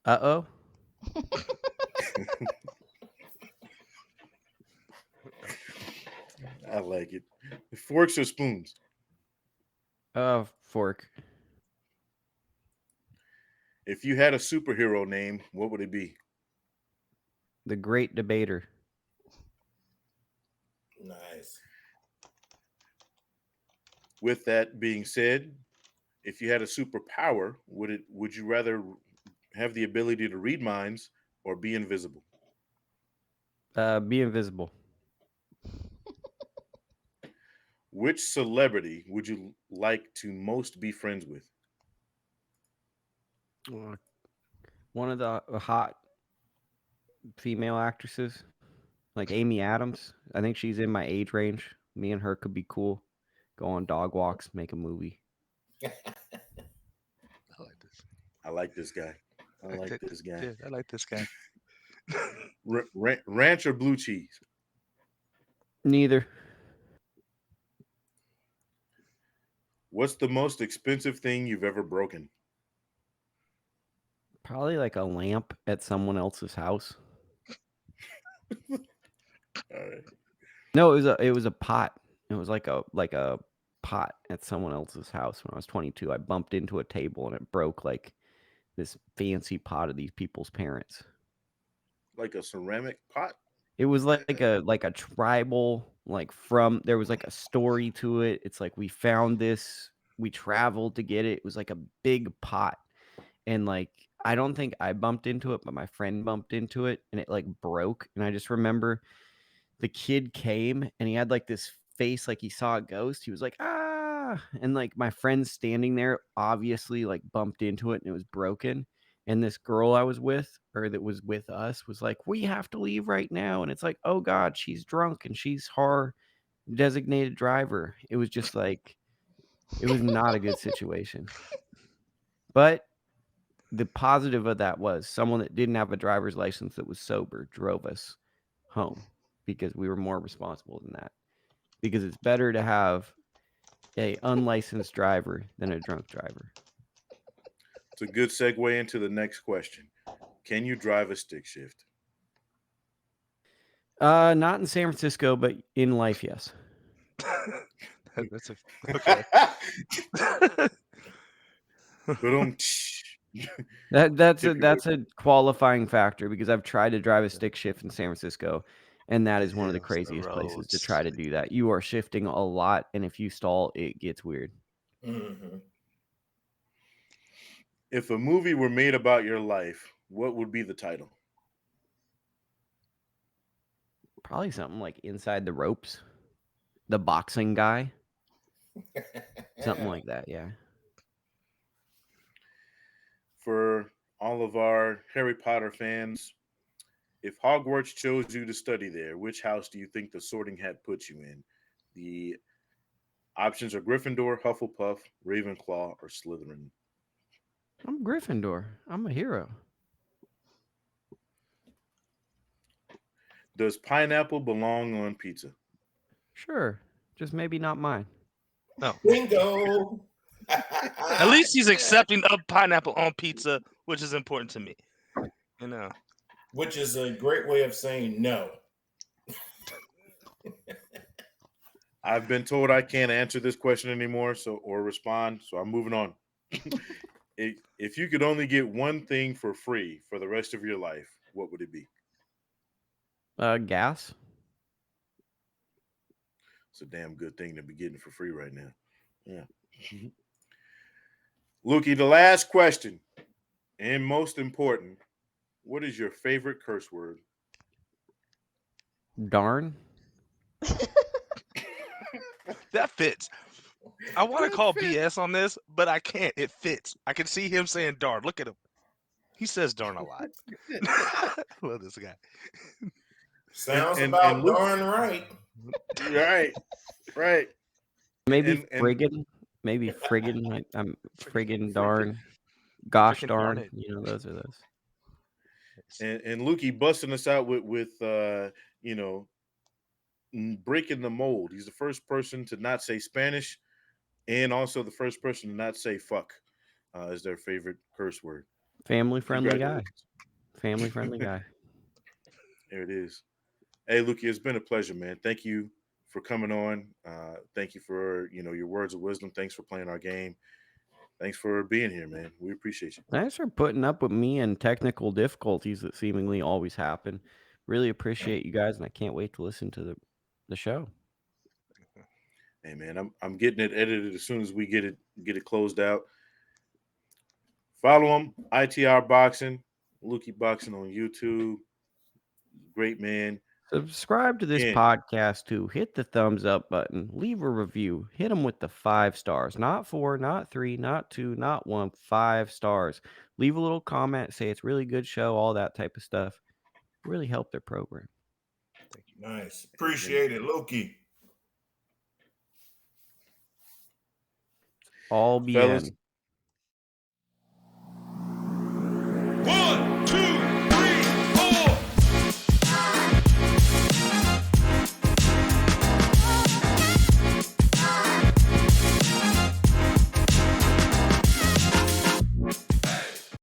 Uh-oh. I like it. Forks or spoons? Fork. If you had a superhero name, what would it be? The Great Debater. Nice. With that being said, if you had a superpower, would you rather have the ability to read minds or be invisible? Be invisible. Which celebrity would you like to most be friends with? One of the hot female actresses, like Amy Adams. I think she's in my age range. Me and her could be cool. Go on dog walks, make a movie. I like this. I like this guy. I like this guy. Yeah, I like this guy. Ranch or blue cheese? Neither. What's the most expensive thing you've ever broken? Probably like a lamp at someone else's house. All right. No, it was a pot. It was like a pot at someone else's house when I was 22. I bumped into a table and it broke like this fancy pot of these people's parents. Like a ceramic pot? It was like a tribal, like, from there was like a story to it. It's like we found this, we traveled to get it. It was like a big pot. And like I don't think I bumped into it, but my friend bumped into it and it like broke. And I just remember the kid came and he had like this face like he saw a ghost. He was like, ah, and like my friend standing there obviously like bumped into it and it was broken. And this girl I was with, or that was with us, was like, we have to leave right now. And it's like, oh God, she's drunk and she's our designated driver. It was just like, it was not a good situation. But the positive of that was someone that didn't have a driver's license that was sober drove us home because we were more responsible than that. Because it's better to have a unlicensed driver than a drunk driver. It's a good segue into the next question. Can you drive a stick shift? Not in San Francisco, but in life, yes. That's a okay. Boom. That's Tip your a qualifying factor because I've tried to drive a stick shift in San Francisco, And that is one of the hills, the craziest places to roads. try to do that. You are shifting a lot, and if you stall, it gets weird. Mm-hmm. If a movie were made about your life, what would be the title? Probably something like Inside the Ropes, the boxing guy, something like that. Yeah. For all of our Harry Potter fans, if Hogwarts chose you to study there, which house do you think the Sorting Hat puts you in? The options are Gryffindor, Hufflepuff, Ravenclaw, or Slytherin. I'm Gryffindor. I'm a hero. Does pineapple belong on pizza? Sure. Just maybe not mine. No. Bingo. At least he's accepting of pineapple on pizza, which is important to me. You know. Which is a great way of saying no. I've been told I can't answer this question anymore, or respond, so I'm moving on. If you could only get one thing for free for the rest of your life, what would it be? Gas. It's a damn good thing to be getting for free right now. Yeah. Lukey, the last question, and most important, what is your favorite curse word? Darn. That fits. I want to That call fits. BS on this, but I can't. It fits. I can see him saying darn. Look at him. He says darn a lot. I love this guy. Sounds and about Luke, darn right. right. Maybe And friggin'. Maybe friggin'. Like I'm friggin' Friggin'. darn. Gosh Freaking darn. darn it. You know, those are those. and Lukey busting us out with you know, breaking the mold. He's the first person to not say Spanish, and also the first person to not say fuck is their favorite curse word. Family friendly guy. Congratulations. Family friendly guy. There it is. Hey, Lukey, it's been a pleasure, man. Thank you for coming on. Thank you for your words of wisdom. Thanks for playing our game. Thanks for being here, man. We appreciate you. Thanks for putting up with me and technical difficulties that seemingly always happen. Really appreciate you guys, and I can't wait to listen to the show. Hey, man, I'm getting it edited as soon as we get it closed out. Follow him, ITR Boxing, Lukey Boxing on YouTube. Great man. Subscribe to this Again, podcast too. Hit the thumbs up button. Leave a review. Hit them with the 5 stars. Not 4, not 3, not 2, not 1. 5 stars. Leave a little comment. Say it's really good show. All that type of stuff. Really help their program. Nice. Appreciate it, Loki. All fellas, bien.